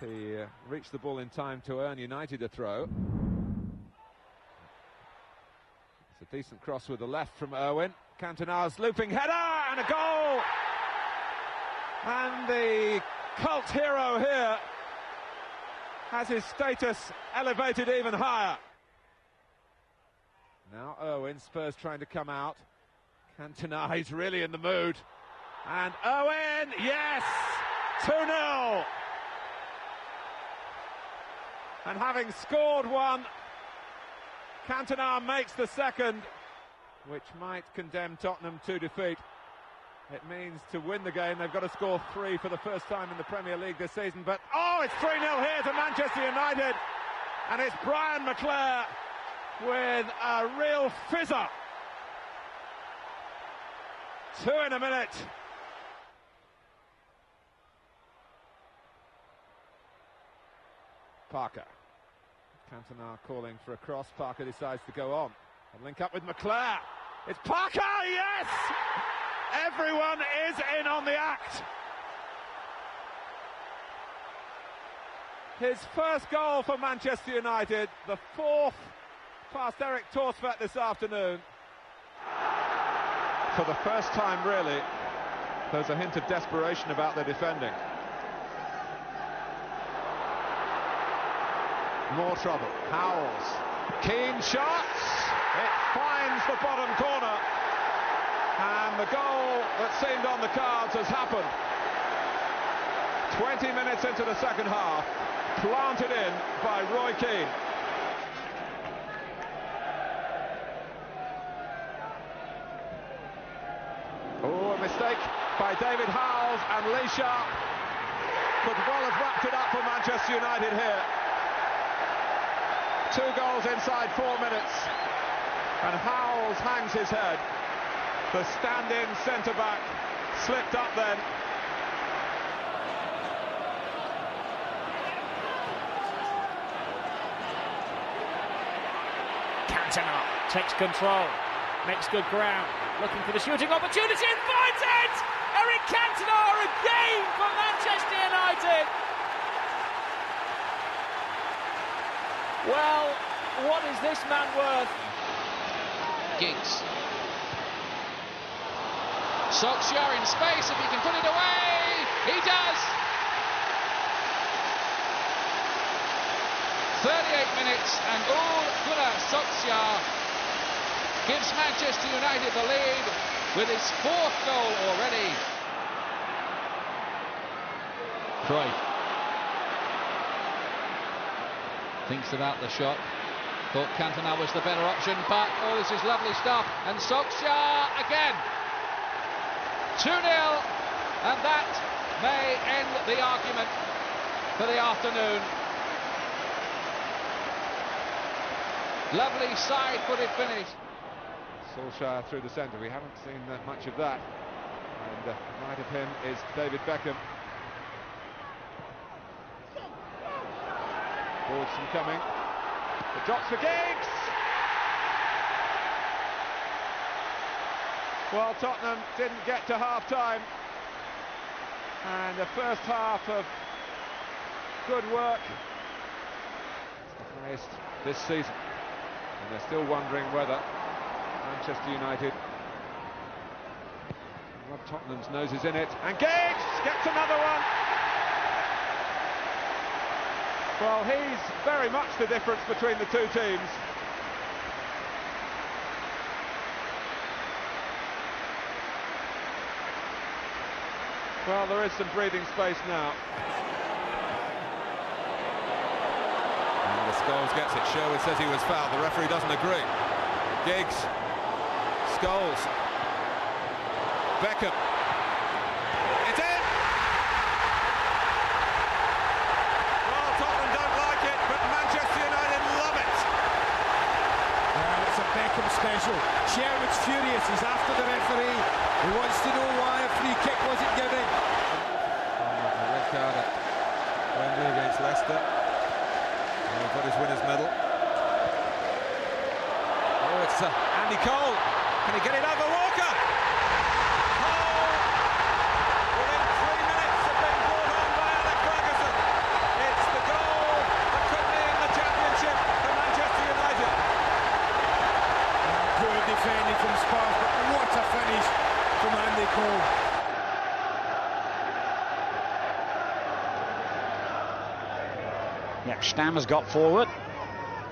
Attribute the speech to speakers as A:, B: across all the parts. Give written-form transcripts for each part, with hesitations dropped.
A: He reached the ball in time to earn United a throw. It's a decent cross with the left from Irwin. Cantona's looping header and a goal! And the cult hero here has his status elevated even higher. Now Irwin, Spurs trying to come out. Cantona, he's really in the mood. And Irwin, yes! 2-0! And having scored one, Cantona makes the second, which might condemn Tottenham to defeat. It means to win the game, they've got to score 3 for the first time in the Premier League this season. But, oh, it's 3-0 here to Manchester United. And it's Brian McClair with a real fizzer. 2 in a minute. Parker. Cantona calling for a cross. Parker decides to go on and link up with McClair. It's Parker, yes! Everyone is in on the act. His first goal for Manchester United, the 4th past Eric Torsfet this afternoon. For the first time, really, there's a hint of desperation about their defending. More trouble. Howells. Keen shots. It finds the bottom corner. And the goal that seemed on the cards has happened. 20 minutes into the second half. Planted in by Roy Keane. Oh, a mistake by David Howells, and Lee Sharp could well have wrapped it up for Manchester United here. 2 goals inside 4 minutes, and Howells hangs his head. The stand-in centre-back slipped up then.
B: Cantona takes control, makes good ground, looking for the shooting opportunity and finds it! Eric Cantona again for Manchester United! Well, what is this man worth?
C: Giggs. Solskjaer in space, if he can put it away, he does! 38 minutes and Ole Gunnar Solskjaer gives Manchester United the lead with his 4th goal already. Cruyff thinks about the shot. Thought Cantona was the better option, but oh, this is lovely stuff. And Solskjaer again. 2-0, and that may end the argument for the afternoon. Lovely side-footed finish.
A: Solskjaer through the centre. We haven't seen much of that. And right of him is David Beckham. Dawson coming. The drops for Giggs. Well, Tottenham didn't get to half-time. And the first half of good work. It's the highest this season. And they're still wondering whether Manchester United, well, Tottenham's nose is in it. And Giggs gets another one. Well, he's very much the difference between the two teams. Well, there is some breathing space now. And the Scholes gets it. Sherwood says he was fouled. The referee doesn't agree. Giggs. Scholes. Beckham. It's in! Well, Tottenham don't like it, but Manchester United love it.
D: It's a Beckham special. Sherwood's furious. He's after the referee. He wants to know why a free kick wasn't given.
A: A red card at Wembley against Leicester. He's got his winner's medal. Oh, it's Andy Cole. Can he get it over Walker? Cole, within 3 minutes of being brought on by Alec Ferguson. It's
E: Yeah, Stam has got forward.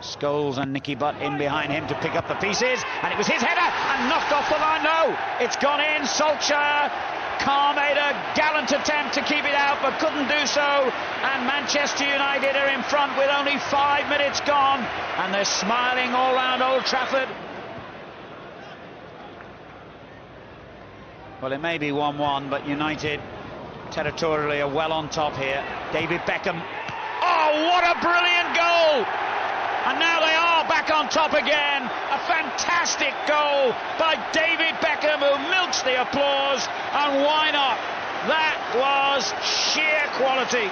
E: Scholes and Nicky Butt in behind him to pick up the pieces, and it was his header and knocked off the line. No, it's gone in. Solskjaer made a gallant attempt to keep it out, but couldn't do so. And Manchester United are in front with only 5 minutes gone, and they're smiling all round Old Trafford. Well, it may be 1-1, but United territorially are well on top here. David Beckham. Oh, what a brilliant goal! And now they are back on top again. A fantastic goal by David Beckham, who milks the applause. And why not? That was sheer quality.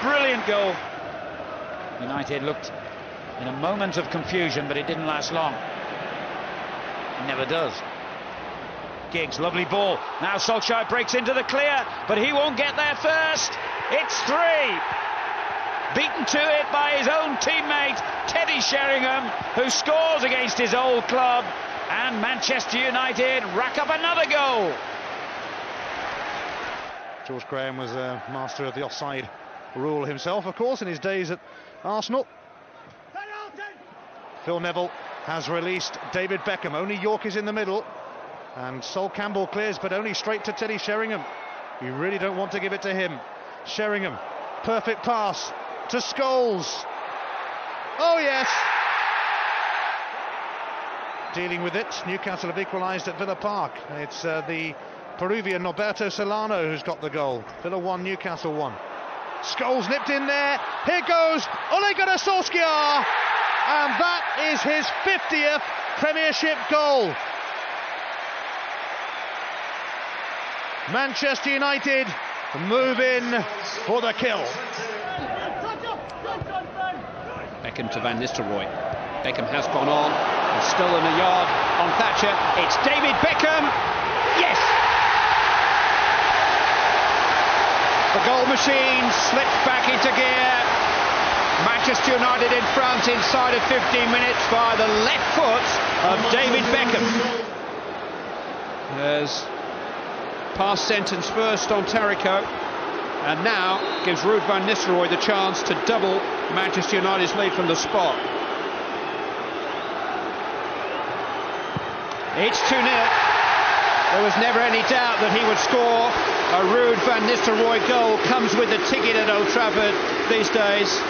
E: Brilliant goal. United looked in a moment of confusion, but it didn't last long. It never does. Giggs, lovely ball. Now Solskjaer breaks into the clear, but he won't get there first. It's 3. Beaten to it by his own teammate, Teddy Sheringham, who scores against his old club. And Manchester United rack up another goal.
F: George Graham was a master of the offside rule himself, of course, in his days at Arsenal. Phil Neville has released David Beckham. Only York is in the middle. And Sol Campbell clears, but only straight to Teddy Sheringham. You really don't want to give it to him. Sheringham, perfect pass to Scholes. Oh yes! Dealing with it, Newcastle have equalised at Villa Park. It's the Peruvian Norberto Solano who's got the goal. Villa 1, Newcastle 1. Scholes nipped in there. Here goes Ole Gunnar Solskjaer, and that is his 50th Premiership goal. Manchester United move in for the kill.
G: Beckham to Van Nistelrooy. Beckham has gone on. He's still in a yard on Thatcher. It's David Beckham. Yes! The goal machine slips back into gear. Manchester United in front inside of 15 minutes by the left foot of David Beckham. There's pass sentence first on Tarico, and now gives Ruud van Nistelrooy the chance to double Manchester United's lead from the spot. It's 2-0. There was never any doubt that he would score. A Ruud van Nistelrooy goal comes with a ticket at Old Trafford these days.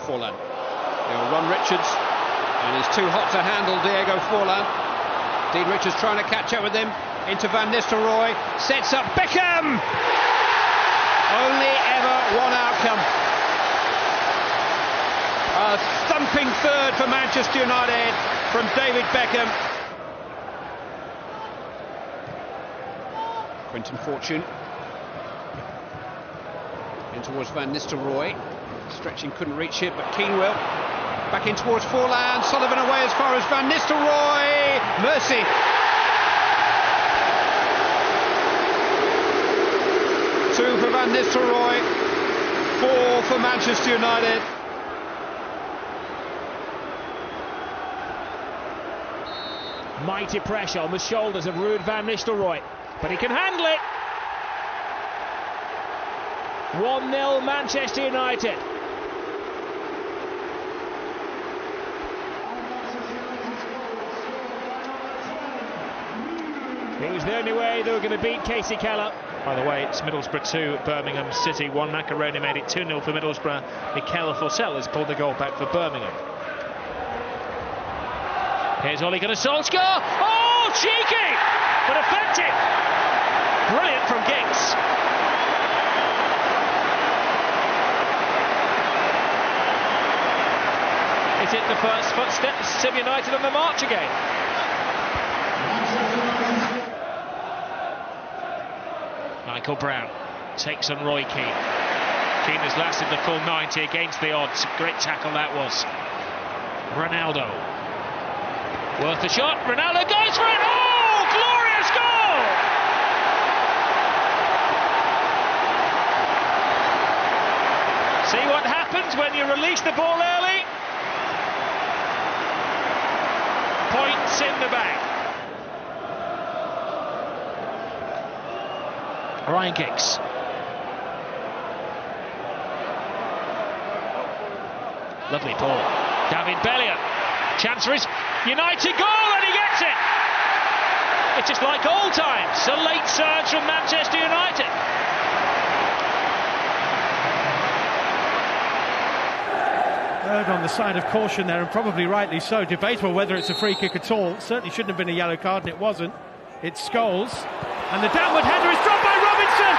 G: Forlan. They'll run Richards. And he's too hot to handle Diego Forlan. Dean Richards trying to catch up with him. Into Van Nistelrooy. Sets up Beckham! Only ever one outcome. A thumping third for Manchester United from David Beckham. Quentin Fortune. In towards Van Nistelrooy. Stretching couldn't reach it, but Keane will. Back in towards Forlan, Sullivan away as far as Van Nistelrooy. Mercy. Two for Van Nistelrooy, 4 for Manchester United.
B: Mighty pressure on the shoulders of Ruud van Nistelrooy, but he can handle it. 1-0 Manchester United. It was the only way they were going to beat Casey Keller.
H: By the way, it's Middlesbrough 2, Birmingham City 1. Macaroni made it 2-0 for Middlesbrough. Mikel Forsell has pulled the goal back for Birmingham. Here's Ole Gunnar Solskjaer. Oh, cheeky, but effective. Brilliant from Giggs. Is it the first footsteps of United on the march again? Michael Brown takes on Roy Keane. Keane has lasted the full 90 against the odds. Great tackle that was. Ronaldo. Worth a shot. Ronaldo goes for it. Oh, glorious goal! See what happens when you release the ball early? It's in the bag. Ryan Giggs. Lovely ball. David Bellion. Chance for his United goal, and he gets it. It's just like old times. A late surge from Manchester United.
I: Erred on the side of caution there, and probably rightly so. Debatable whether it's a free kick at all. It certainly shouldn't have been a yellow card, and it wasn't. It's Scholes, and the downward header is dropped by Robinson.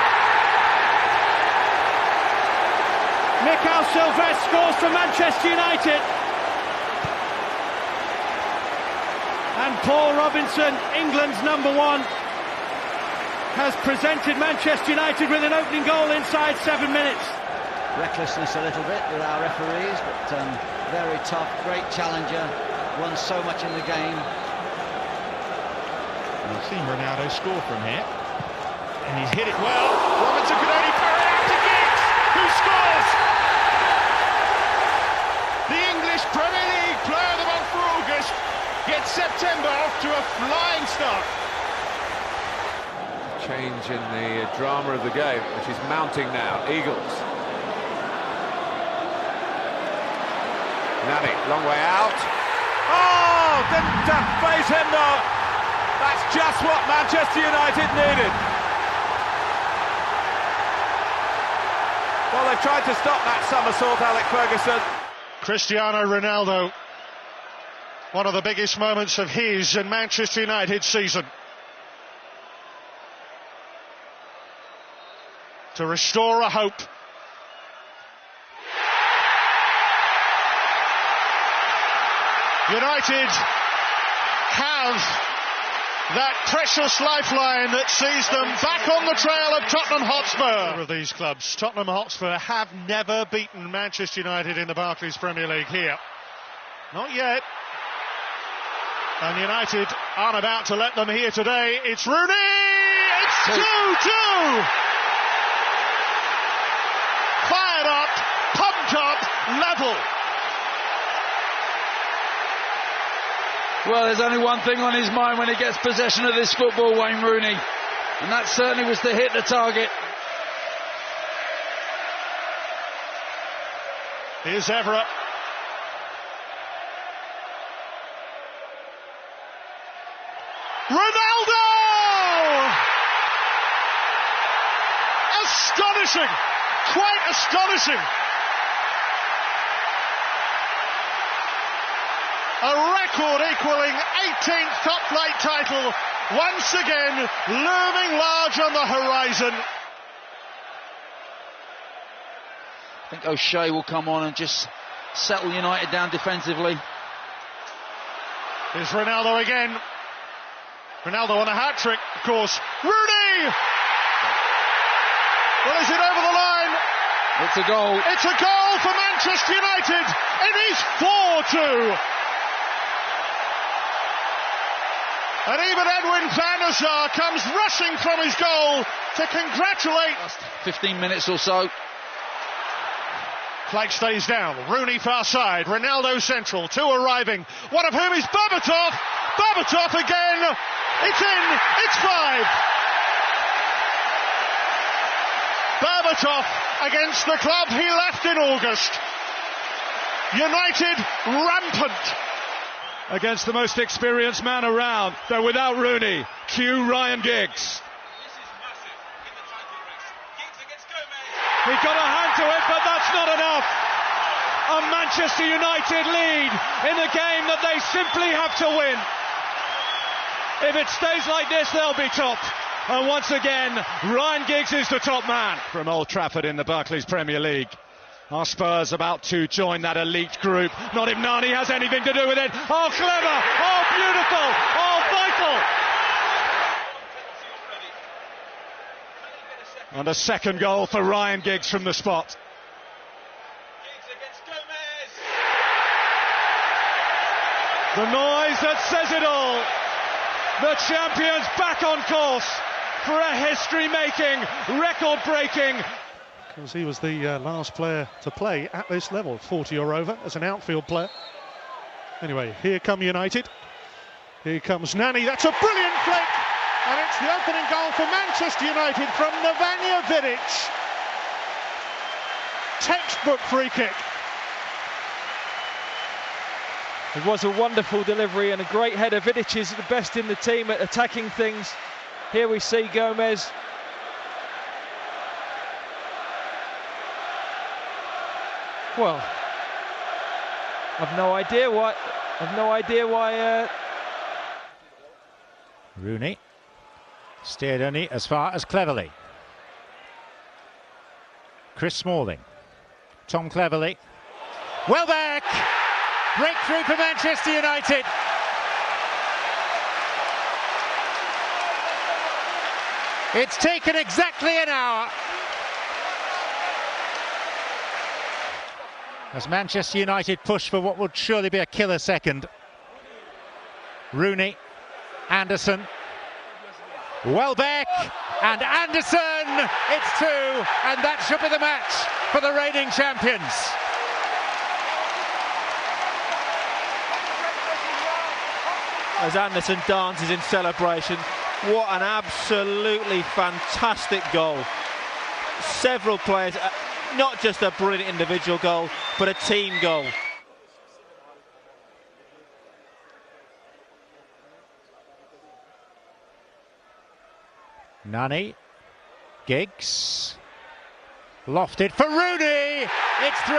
I: Mikael Silvestre scores for Manchester United. And Paul Robinson, England's #1, has presented Manchester United with an opening goal inside 7 minutes.
J: Recklessness a little bit with our referees, but very tough, great challenger, won so much in the game.
K: We've seen Ronaldo score from here, and he's hit it well. Robinson could only parry out to Giggs, who scores! The English Premier League Player of the Month for August gets September off to a flying start.
A: Change in the drama of the game, which is mounting now. Eagles. Nani, long way out. Oh, didn't face him though. That's just what Manchester United needed. Well, they've tried to stop that somersault, Alec Ferguson.
F: Cristiano Ronaldo, one of the biggest moments of his and Manchester United's season. To restore a hope. United have that precious lifeline that sees them back on the trail of Tottenham Hotspur. Of these clubs, Tottenham Hotspur have never beaten Manchester United in the Barclays Premier League here. Not yet. And United aren't about to let them here today. It's Rooney! It's 2-2! Fired up, pumped up, level.
C: Well, there's only one thing on his mind when he gets possession of this football, Wayne Rooney, and that certainly was to hit the target.
F: Here's Evra. Ronaldo! Astonishing! Quite astonishing! A record equalling 18th top flight title, once again looming large on the horizon.
C: I think O'Shea will come on and just settle United down defensively.
F: Here's Ronaldo again. Ronaldo on a hat-trick, of course. Rooney! Well, is it over the line?
C: It's a goal.
F: It's a goal for Manchester United. It is 4-2. And even Edwin van der Sar comes rushing from his goal to congratulate.
C: 15 minutes or so.
F: Flag stays down. Rooney far side. Ronaldo central. Two arriving. One of whom is Berbatov. Berbatov again. It's in. It's 5. Berbatov against the club he left in August. United rampant.
D: Against the most experienced man around, though without Rooney. Cue Ryan Giggs. He got a hand to it, but that's not enough. A Manchester United lead in a game that they simply have to win. If it stays like this, they'll be top. And once again, Ryan Giggs is the top man. From Old Trafford in the Barclays Premier League. Our Spurs about to join that elite group. Not if Nani has anything to do with it. Oh, clever! Oh, beautiful! Oh, vital! And a second goal for Ryan Giggs from the spot. The noise that says it all. The champions back on course for a history-making, record-breaking.
F: Because he was the last player to play at this level, 40 or over, as an outfield player. Anyway, here come United. Here comes Nani, that's a brilliant flick, and it's the opening goal for Manchester United from Nemanja Vidic. Textbook free kick.
D: It was a wonderful delivery and a great header. Vidic is the best in the team at attacking things. Here we see Gomez. Well, I've no idea why.
K: Rooney steered only as far as Cleverley. Chris Smalling. Tom Cleverley. Welbeck! Breakthrough for Manchester United. It's taken exactly an hour. As Manchester United push for what would surely be a killer second. Rooney, Anderson, Welbeck, and Anderson! It's 2, and that should be the match for the reigning champions.
L: As Anderson dances in celebration, what an absolutely fantastic goal. Several players, not just a brilliant individual goal, but a team goal.
K: Nani, Giggs, lofted for Rooney, it's 3,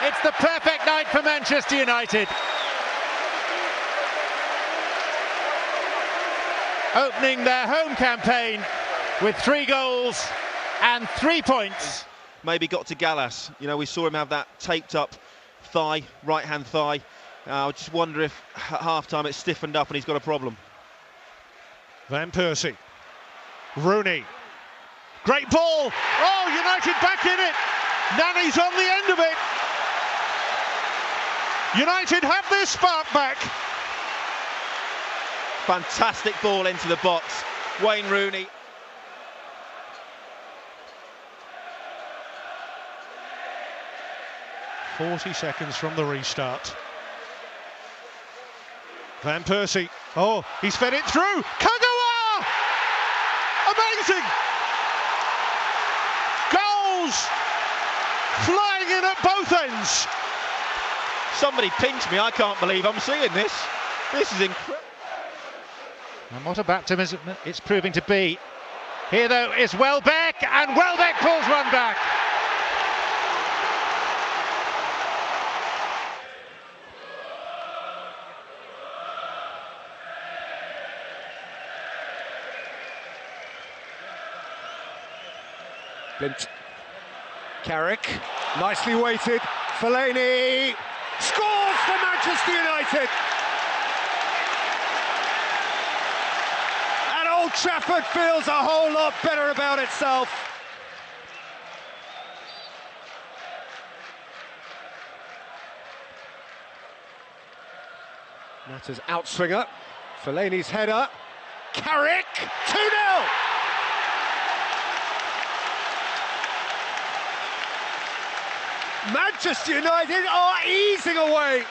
K: it's the perfect night for Manchester United. Opening their home campaign with 3 goals and 3 points.
M: Maybe got to Gallas, you know, we saw him have that taped up thigh, right hand thigh. I just wonder if at half time it's stiffened up and he's got a problem.
F: Van Persie. Rooney, great ball, oh, United back in it, Nani's on the end of it, United have their spark back.
M: Fantastic ball into the box, Wayne Rooney.
F: "40 seconds from the restart. Van Persie, oh, he's fed it through, Kagawa! Amazing! Goals flying in at both ends.
M: Somebody pinch me, I can't believe I'm seeing this. This is incredible.
K: And what a baptism it's proving to be. Here though is Welbeck, and Welbeck pulls one back.
N: Blint. Carrick, nicely weighted. Fellaini scores for Manchester United. And Old Trafford feels a whole lot better about itself. Matters outswinger. Fellaini's header. Carrick, 2-0. Manchester United are easing away.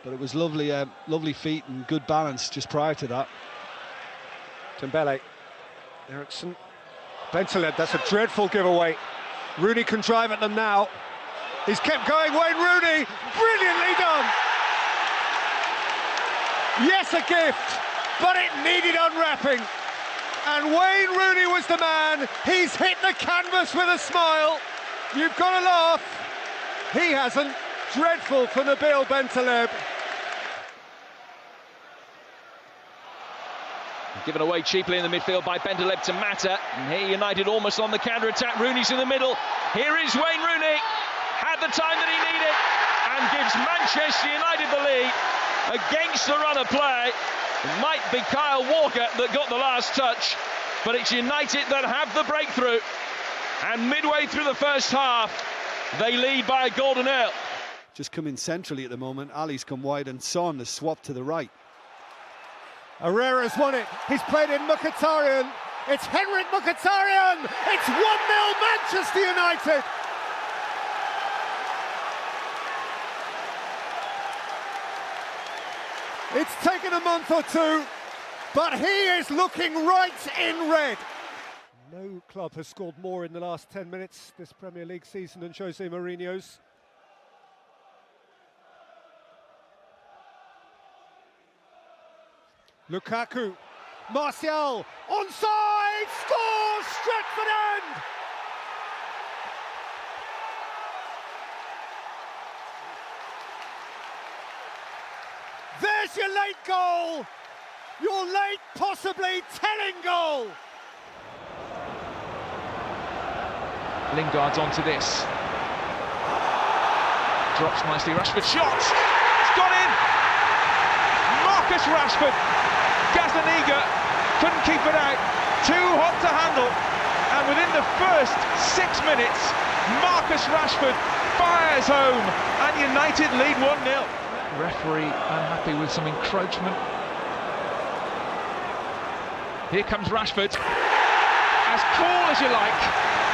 O: But it was lovely, lovely feet and good balance just prior to that.
N: Dembele, Eriksson, Bentaleb, that's a dreadful giveaway. Rooney can drive at them now. He's kept going, Wayne Rooney, brilliantly done. Yes, a gift, but it needed unwrapping. And Wayne Rooney was the man. He's hit the canvas with a smile. You've got to laugh. He hasn't. Dreadful for Nabil Bentaleb.
P: Given away cheaply in the midfield by Bentaleb to Mata. And here United almost on the counter-attack. Rooney's in the middle. Here is Wayne Rooney. Had the time that he needed and gives Manchester United the lead against the run of play. It might be Kyle Walker that got the last touch, but it's United that have the breakthrough. And midway through the first half, they lead by a goal to nil.
O: Just come in centrally at the moment. Ali's come wide and Son has swapped to the right.
N: Herrera's won it. He's played in Mkhitaryan. It's Henrik Mkhitaryan. It's 1-0 Manchester United. It's taken a month or two, but he is looking right in red.
Q: No club has scored more in the last 10 minutes this Premier League season than Jose Mourinho's.
N: Lukaku, Martial, onside, scores, Stretford end! There's your late goal, your late, possibly telling goal.
R: Lingard's onto this. Drops nicely, Rashford shot! It's gone in! Marcus Rashford, Gazaniga couldn't keep it out, too hot to handle, and within the first 6 minutes, Marcus Rashford fires home, and United lead 1-0. Referee unhappy with some encroachment. Here comes Rashford, as cool as you like.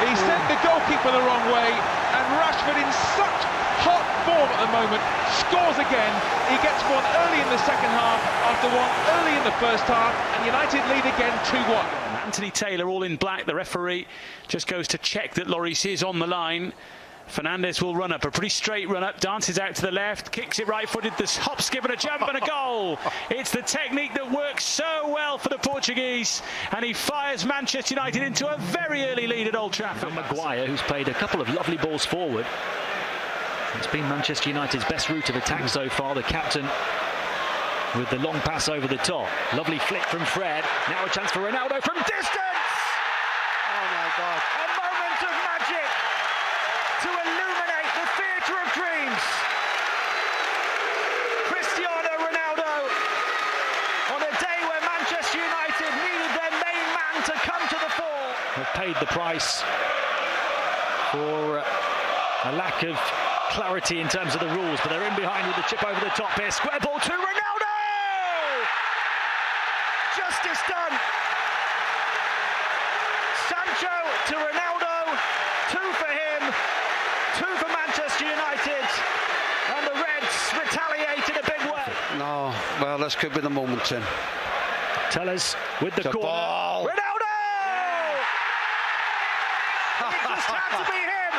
R: He sent the goalkeeper the wrong way, and Rashford in such hot form at the moment scores again. He gets one early in the second half after one early in the first half, and United lead again 2-1.
H: Anthony Taylor all in black. The referee just goes to check that Lloris is on the line. Fernandes will run up, a pretty straight run up, dances out to the left, kicks it right-footed, this hop, skip and a jump and a goal. It's the technique that works so well for the Portuguese, and he fires Manchester United into a very early lead at Old Trafford.
S: Maguire, who's played a couple of lovely balls forward. It's been Manchester United's best route of attack so far, the captain with the long pass over the top. Lovely flick from Fred, now a chance for Ronaldo from distance!
N: Oh my God.
S: A moment of magic to illuminate the theatre of dreams. Cristiano Ronaldo, on a day where Manchester United needed their main man to come to the fore. Have paid the price for a lack of clarity in terms of the rules, but they're in behind with the chip over the top here. Square ball to Ronaldo! Justice done. Sancho to Ronaldo, 2 for him. 2 for Manchester United, and the Reds retaliate in a big way.
T: No, well, this could be the moment, Tim.
S: Tellers with the corner.
T: Ball.
S: Ronaldo! It just had to be him.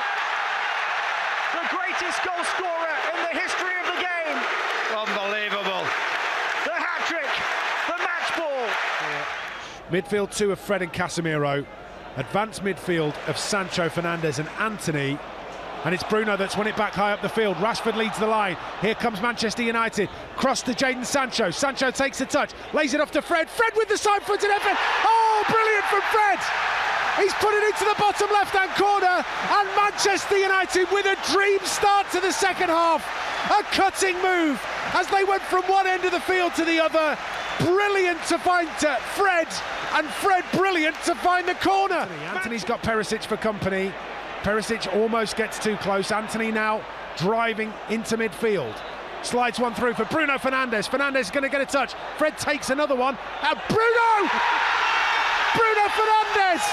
S: The greatest goal scorer in the history of the game.
T: Unbelievable.
S: The hat-trick, the match ball.
I: Midfield 2 of Fred and Casemiro. Advanced midfield of Sancho, Fernandes and Antony. And it's Bruno that's won it back high up the field. Rashford leads the line. Here comes Manchester United. Cross to Jadon Sancho. Sancho takes the touch. Lays it off to Fred. Fred with the side-footed effort. Oh, brilliant from Fred. He's put it into the bottom left-hand corner. And Manchester United with a dream start to the second half. A cutting move as they went from one end of the field to the other. Brilliant to find Fred. And Fred brilliant to find the corner. Antony's got Perisic for company. Perisic almost gets too close. Antony now driving into midfield. Slides one through for Bruno Fernandes. Fernandes is going to get a touch. Fred takes another one. And Bruno Fernandes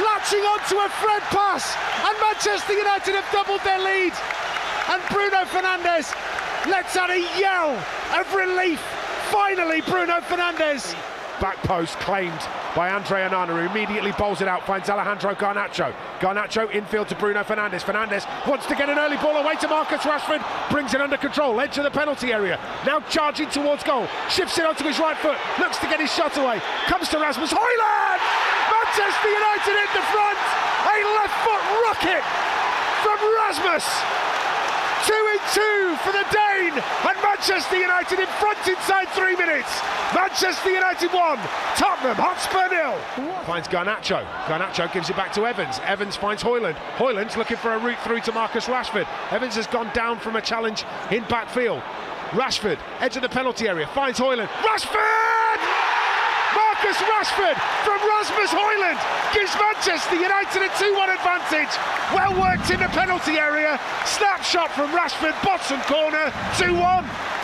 I: latching onto a Fred pass. And Manchester United have doubled their lead. And Bruno Fernandes lets out a yell of relief. Finally, Bruno Fernandes. Back post claimed by Andre Onana, who immediately bowls it out, finds Alejandro Garnacho. Garnacho infield to Bruno Fernandes. Fernandes wants to get an early ball away to Marcus Rashford, brings it under control, edge of the penalty area, now charging towards goal, shifts it onto his right foot, looks to get his shot away, comes to Rasmus Højlund! Manchester United in the front, a left foot rocket from Rasmus! 2-2 for the Dane, and Manchester United in front inside 3 minutes. Manchester United 1, Tottenham Hotspur 0. Finds Garnacho. Garnacho gives it back to Evans. Evans finds Højlund. Højlund's looking for a route through to Marcus Rashford. Evans has gone down from a challenge in backfield. Rashford, edge of the penalty area, finds Højlund. Rashford! Marcus Rashford from Rasmus Højlund gives Manchester United a 2-1 advantage. Well worked in the penalty area. Snapshot from Rashford, bottom corner, 2-1.